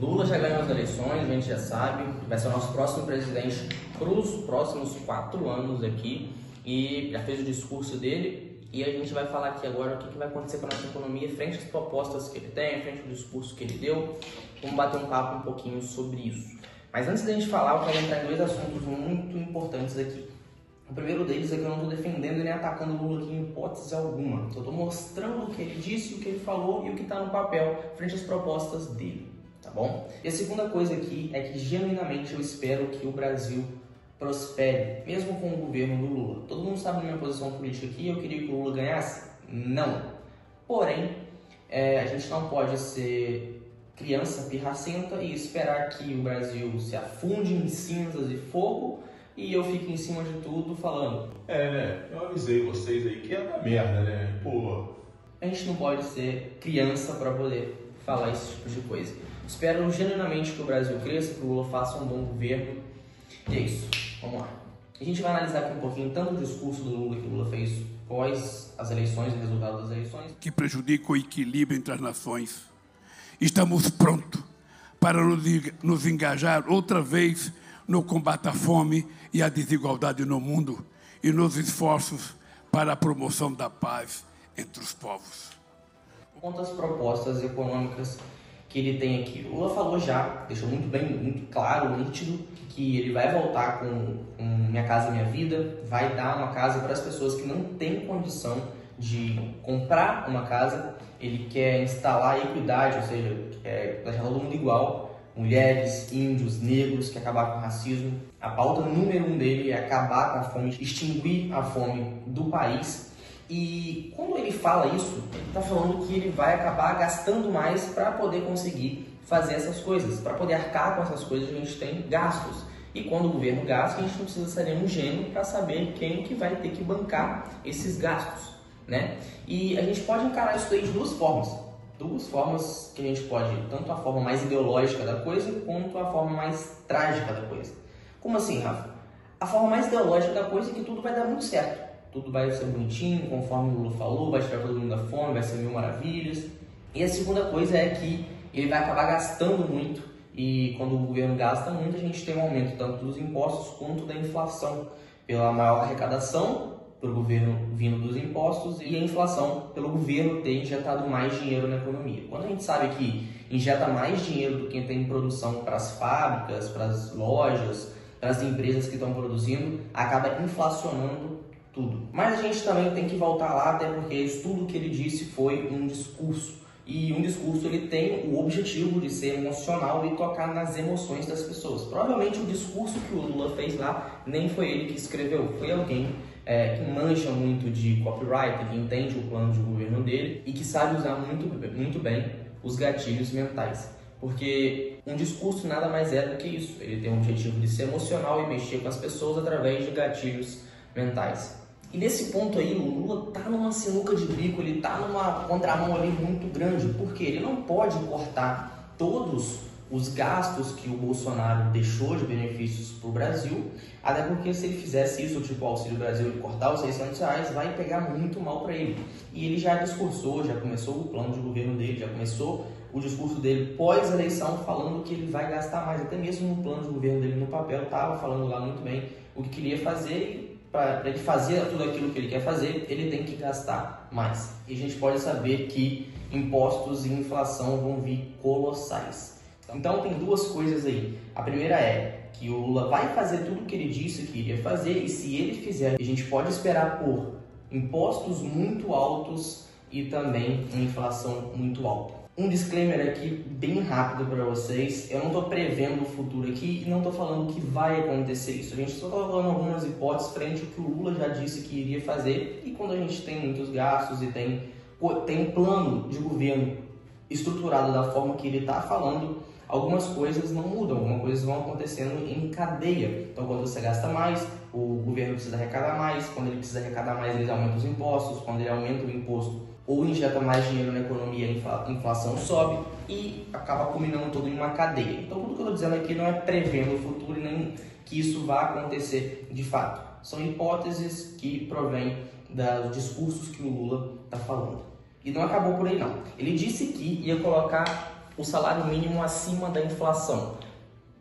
Lula já ganhou as eleições, a gente já sabe, vai ser o nosso próximo presidente para os próximos 4 anos aqui e já fez o discurso dele e a gente vai falar aqui agora o que vai acontecer com a nossa economia frente às propostas que ele tem, frente ao discurso que ele deu. Vamos bater um papo um pouquinho sobre isso. Mas antes da gente falar, eu quero entrar em 2 assuntos muito importantes aqui. O primeiro deles é que eu não estou defendendo nem atacando o Lula aqui em hipótese alguma. Eu estou mostrando o que ele disse, o que ele falou e o que está no papel frente às propostas dele. Tá bom? E a segunda coisa aqui é que genuinamente eu espero que o Brasil prospere, mesmo com o governo do Lula. Todo mundo sabe da minha posição política aqui, eu queria que o Lula ganhasse? Não. Porém, a gente não pode ser criança pirracenta e esperar que o Brasil se afunde em cinzas e fogo e eu fique em cima de tudo falando. Né? Eu avisei vocês aí que ia dar merda, né? Pô. A gente não pode ser criança para poder falar esse tipo de coisa. Espero genuinamente que o Brasil cresça, que o Lula faça um bom governo. E é isso. Vamos lá. A gente vai analisar aqui um pouquinho tanto o discurso do Lula que o Lula fez após as eleições, o resultado das eleições, que prejudica o equilíbrio entre as nações. Estamos prontos para nos engajar outra vez no combate à fome e à desigualdade no mundo e nos esforços para a promoção da paz entre os povos. Quanto às propostas econômicas que ele tem aqui, o Lula falou já, deixou muito claro, nítido, que ele vai voltar com Minha Casa Minha Vida, vai dar uma casa para as pessoas que não têm condição de comprar uma casa. Ele quer instalar a equidade, ou seja, quer deixar todo mundo igual, mulheres, índios, negros, quer acabar com o racismo. A pauta número 1 dele é acabar com a fome, extinguir a fome do país. E quando ele fala isso, ele está falando que ele vai acabar gastando mais para poder conseguir fazer essas coisas, para poder arcar com essas coisas. A gente tem gastos. E quando o governo gasta, a gente não precisa ser um gênio para saber quem que vai ter que bancar esses gastos, né? E a gente pode encarar isso aí de 2 formas. 2 formas que a gente pode, tanto a forma mais ideológica da coisa, quanto a forma mais trágica da coisa. Como assim, Rafa? A forma mais ideológica da coisa é que tudo vai dar muito certo. Tudo vai ser bonitinho, conforme o Lula falou, vai tirar todo mundo da fome, vai ser 1000 maravilhas. E a segunda coisa é que ele vai acabar gastando muito, e quando o governo gasta muito, a gente tem um aumento tanto dos impostos quanto da inflação, pela maior arrecadação pelo governo vindo dos impostos e a inflação pelo governo ter injetado mais dinheiro na economia. Quando a gente sabe que injeta mais dinheiro do que tem produção para as fábricas, para as lojas, para as empresas que estão produzindo, acaba inflacionando tudo. Mas a gente também tem que voltar lá, até porque tudo que ele disse foi um discurso. E um discurso ele tem o objetivo de ser emocional e tocar nas emoções das pessoas. Provavelmente o discurso que o Lula fez lá nem foi ele que escreveu, foi alguém que manja muito de copyright, que entende o plano de governo dele e que sabe usar muito bem os gatilhos mentais. Porque um discurso nada mais é do que isso. Ele tem o objetivo de ser emocional e mexer com as pessoas através de gatilhos mentais. E nesse ponto aí, o Lula tá numa sinuca de bico, ele tá numa contramão ali muito grande, porque ele não pode cortar todos os gastos que o Bolsonaro deixou de benefícios para o Brasil, até porque se ele fizesse isso, tipo o Auxílio Brasil, e cortar os R$600, vai pegar muito mal para ele. E ele já discursou, já começou o plano de governo dele, já começou o discurso dele pós-eleição falando que ele vai gastar mais, até mesmo no plano de governo dele no papel, estava falando lá muito bem o que queria fazer e para ele fazer tudo aquilo que ele quer fazer, ele tem que gastar mais. E a gente pode saber que impostos e inflação vão vir colossais. Então tem 2 coisas aí. A primeira é que o Lula vai fazer tudo o que ele disse que iria fazer, e se ele fizer, a gente pode esperar por impostos muito altos e também uma inflação muito alta. Um disclaimer aqui bem rápido para vocês, eu não estou prevendo o futuro aqui e não estou falando que vai acontecer isso, a gente só está falando algumas hipóteses frente ao que o Lula já disse que iria fazer, e quando a gente tem muitos gastos e tem um plano de governo estruturado da forma que ele está falando, algumas coisas não mudam, algumas coisas vão acontecendo em cadeia. Então quando você gasta mais, o governo precisa arrecadar mais, quando ele precisa arrecadar mais, ele aumenta os impostos, quando ele aumenta o imposto ou injeta mais dinheiro na economia, a inflação sobe e acaba culminando tudo em uma cadeia. Então tudo que eu estou dizendo aqui não é prevendo o futuro e nem que isso vá acontecer de fato. São hipóteses que provêm dos discursos que o Lula está falando. E não acabou por aí não. Ele disse que ia colocar o salário mínimo acima da inflação,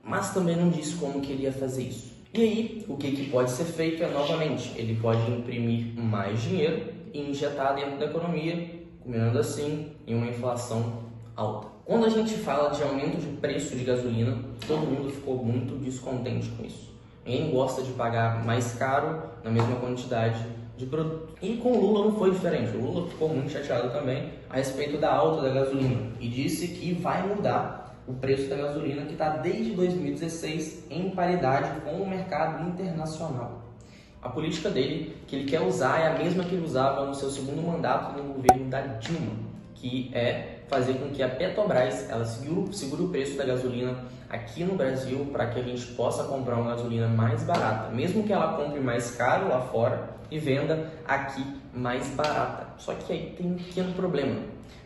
mas também não disse como que ele ia fazer isso. E aí, o que pode ser feito é, novamente, ele pode imprimir mais dinheiro e injetar dentro da economia, culminando assim em uma inflação alta. Quando a gente fala de aumento de preço de gasolina, todo mundo ficou muito descontente com isso. Ninguém gosta de pagar mais caro na mesma quantidade de produto. E com o Lula não foi diferente. O Lula ficou muito chateado também a respeito da alta da gasolina e disse que vai mudar o preço da gasolina, que está desde 2016 em paridade com o mercado internacional. A política dele, que ele quer usar, é a mesma que ele usava no seu segundo mandato no governo da Dilma, que é fazer com que a Petrobras ela segure o preço da gasolina aqui no Brasil para que a gente possa comprar uma gasolina mais barata, mesmo que ela compre mais caro lá fora e venda aqui mais barata. Só que aí tem um pequeno problema.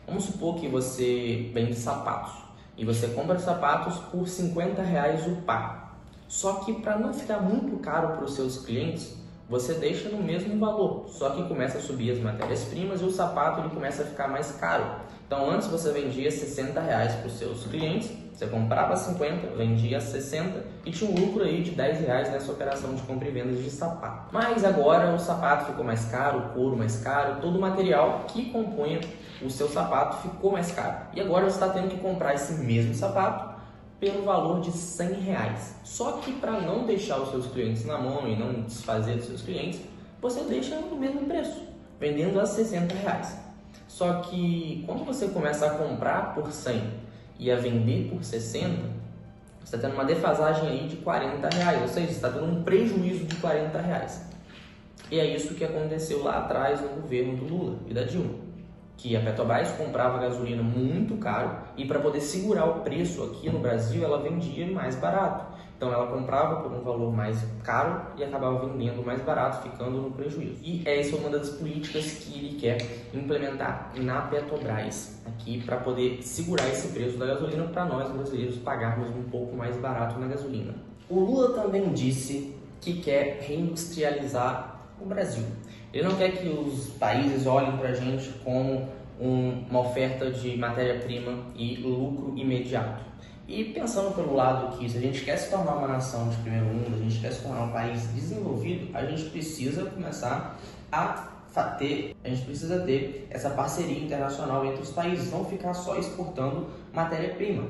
Vamos supor que você vende sapatos e você compra sapatos por R$50 o par. Só que para não ficar muito caro para os seus clientes, você deixa no mesmo valor, só que começa a subir as matérias-primas e o sapato ele começa a ficar mais caro. Então antes você vendia R$60 para os seus clientes, você comprava 50, vendia 60 e tinha um lucro aí de R$10 nessa operação de compra e venda de sapato. Mas agora o sapato ficou mais caro, o couro mais caro, todo o material que compunha o seu sapato ficou mais caro. E agora você está tendo que comprar esse mesmo sapato pelo valor de R$100. Só que para não deixar os seus clientes na mão e não desfazer dos seus clientes, você deixa no mesmo preço, vendendo a R$60. Só que quando você começa a comprar por 100 e a vender por 60, você está tendo uma defasagem aí de R$40, ou seja, você está tendo um prejuízo de R$40. E é isso que aconteceu lá atrás no governo do Lula e da Dilma, que a Petrobras comprava gasolina muito caro e para poder segurar o preço aqui no Brasil, ela vendia mais barato. Então ela comprava por um valor mais caro e acabava vendendo mais barato, ficando no prejuízo. E essa é uma das políticas que ele quer implementar na Petrobras, aqui para poder segurar esse preço da gasolina para nós brasileiros pagarmos um pouco mais barato na gasolina. O Lula também disse que quer reindustrializar o Brasil. Ele não quer que os países olhem para a gente como uma oferta de matéria-prima e lucro imediato. E pensando pelo lado que se a gente quer se tornar uma nação de primeiro mundo, a gente quer se tornar um país desenvolvido, a gente precisa começar a ter essa parceria internacional entre os países, não ficar só exportando matéria-prima.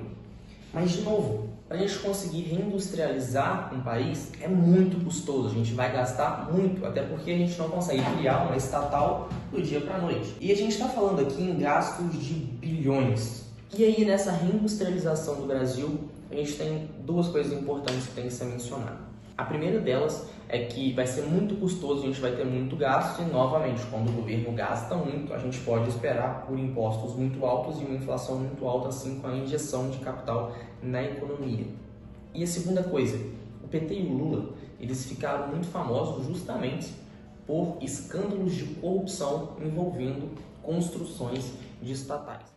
Mas, de novo, para a gente conseguir reindustrializar um país é muito custoso, a gente vai gastar muito, até porque a gente não consegue criar uma estatal do dia para a noite. E a gente está falando aqui em gastos de bilhões. E aí, nessa reindustrialização do Brasil, a gente tem duas coisas importantes que tem que ser mencionadas. A primeira delas é que vai ser muito custoso, a gente vai ter muito gasto e, novamente, quando o governo gasta muito, a gente pode esperar por impostos muito altos e uma inflação muito alta, assim, com a injeção de capital na economia. E a segunda coisa, o PT e o Lula, eles ficaram muito famosos justamente por escândalos de corrupção envolvendo construções de estatais.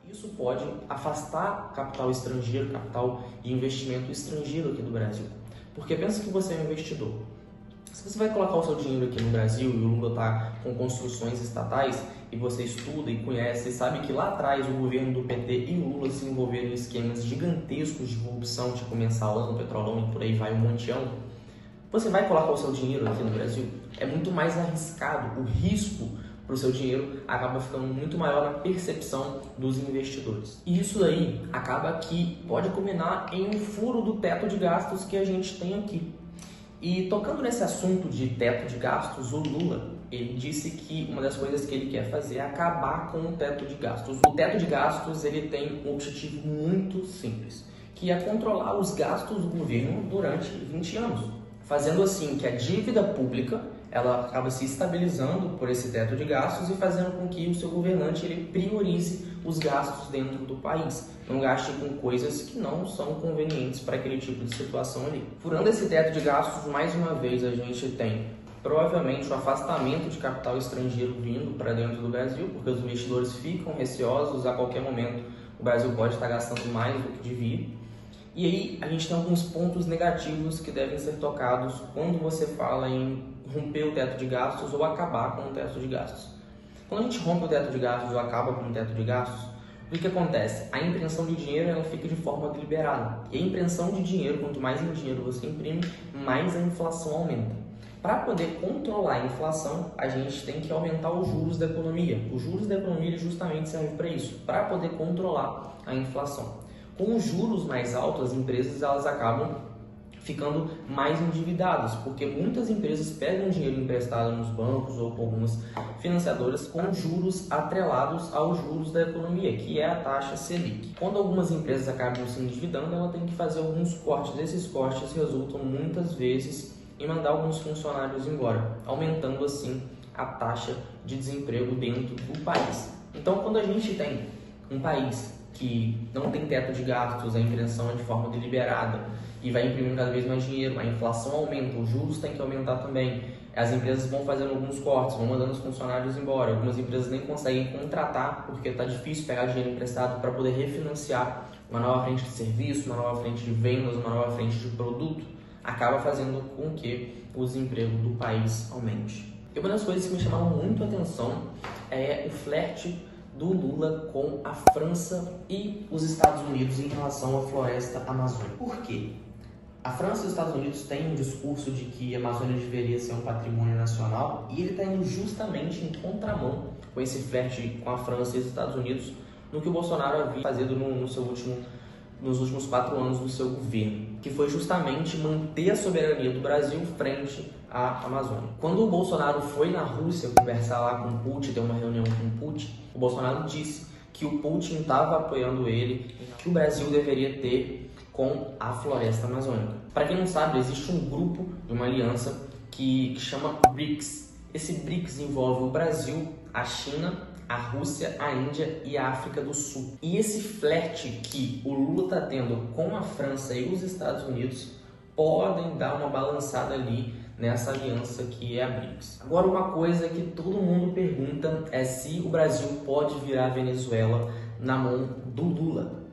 Isso pode afastar capital estrangeiro, capital de investimento estrangeiro aqui do Brasil. Porque pensa que você é um investidor. Se você vai colocar o seu dinheiro aqui no Brasil e o Lula está com construções estatais e você estuda e conhece e sabe que lá atrás o governo do PT e o Lula se envolveram em esquemas gigantescos de corrupção, tipo mensalão, petrolão e por aí vai um monteão, você vai colocar o seu dinheiro aqui no Brasil? É muito mais arriscado, o risco para o seu dinheiro acaba ficando muito maior na percepção dos investidores. E isso aí acaba que pode culminar em um furo do teto de gastos que a gente tem aqui. E tocando nesse assunto de teto de gastos, o Lula, ele disse que uma das coisas que ele quer fazer é acabar com o teto de gastos. O teto de gastos ele tem um objetivo muito simples, que é controlar os gastos do governo durante 20 anos, fazendo assim que a dívida pública ela acaba se estabilizando por esse teto de gastos e fazendo com que o seu governante ele priorize os gastos dentro do país, não gaste com coisas que não são convenientes para aquele tipo de situação ali. Furando esse teto de gastos, mais uma vez a gente tem provavelmente o afastamento de capital estrangeiro vindo para dentro do Brasil, porque os investidores ficam receosos, a qualquer momento o Brasil pode estar gastando mais do que devia. E aí a gente tem alguns pontos negativos que devem ser tocados quando você fala em romper o teto de gastos ou acabar com o teto de gastos. Quando a gente rompe o teto de gastos ou acaba com o teto de gastos, o que acontece? A impressão de dinheiro ela fica de forma deliberada. E a impressão de dinheiro, quanto mais dinheiro você imprime, mais a inflação aumenta. Para poder controlar a inflação, a gente tem que aumentar os juros da economia. Os juros da economia justamente servem para isso, para poder controlar a inflação. Com os juros mais altos, as empresas elas acabam ficando mais endividadas, porque muitas empresas pegam dinheiro emprestado nos bancos ou com algumas financiadoras com juros atrelados aos juros da economia, que é a taxa Selic. Quando algumas empresas acabam se endividando, ela tem que fazer alguns cortes. Esses cortes resultam muitas vezes em mandar alguns funcionários embora, aumentando assim a taxa de desemprego dentro do país. Então, quando a gente tem um país que não tem teto de gastos, a impressão é de forma deliberada e vai imprimindo cada vez mais dinheiro, a inflação aumenta, os juros têm que aumentar também, as empresas vão fazendo alguns cortes, vão mandando os funcionários embora, algumas empresas nem conseguem contratar porque está difícil pegar dinheiro emprestado para poder refinanciar uma nova frente de serviço, uma nova frente de vendas, uma nova frente de produto, acaba fazendo com que o desemprego do país aumente. E uma das coisas que me chamaram muito a atenção é o flerte do Lula com a França e os Estados Unidos em relação à floresta amazônica. Por quê? A França e os Estados Unidos têm um discurso de que a Amazônia deveria ser um patrimônio nacional e ele está indo justamente em contramão com esse flerte com a França e os Estados Unidos no que o Bolsonaro havia fazendo nos últimos 4 anos do seu governo, que foi justamente manter a soberania do Brasil frente à Amazônia. Quando o Bolsonaro foi na Rússia conversar lá com o Putin, ter uma reunião com o Putin, o Bolsonaro disse que o Putin estava apoiando ele, que o Brasil deveria ter com a floresta amazônica. Para quem não sabe, existe um grupo de uma aliança que chama BRICS. Esse BRICS envolve o Brasil, a China, a Rússia, a Índia e a África do Sul. E esse flerte que o Lula está tendo com a França e os Estados Unidos podem dar uma balançada ali nessa aliança que é a BRICS. Agora, uma coisa que todo mundo pergunta é se o Brasil pode virar Venezuela na mão do Lula.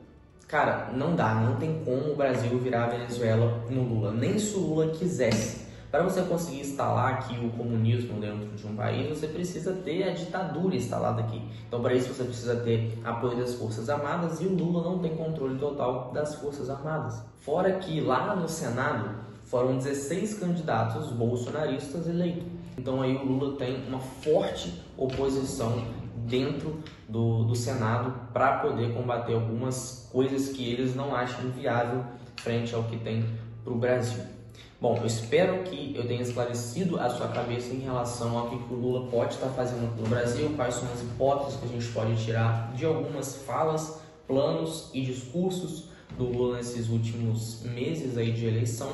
Cara, não dá, não tem como o Brasil virar Venezuela no Lula, nem se o Lula quisesse. Para você conseguir instalar aqui o comunismo dentro de um país, você precisa ter a ditadura instalada aqui. Então, para isso, você precisa ter apoio das Forças Armadas e o Lula não tem controle total das Forças Armadas. Fora que lá no Senado foram 16 candidatos bolsonaristas eleitos. Então, aí o Lula tem uma forte oposição dentro do Senado para poder combater algumas coisas que eles não acham viável frente ao que tem para o Brasil. Bom, eu espero que eu tenha esclarecido a sua cabeça em relação ao que o Lula pode estar fazendo no Brasil, quais são as hipóteses que a gente pode tirar de algumas falas, planos e discursos do Lula nesses últimos meses aí de eleição.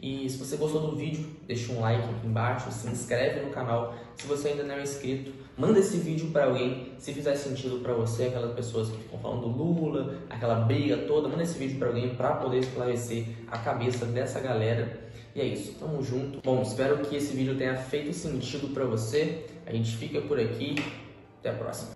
E se você gostou do vídeo, deixa um like aqui embaixo, se inscreve no canal. Se você ainda não é inscrito, manda esse vídeo para alguém, se fizer sentido para você, aquelas pessoas que ficam falando do Lula, aquela briga toda, manda esse vídeo para alguém para poder esclarecer a cabeça dessa galera. E é isso, tamo junto. Bom, espero que esse vídeo tenha feito sentido para você. A gente fica por aqui, até a próxima.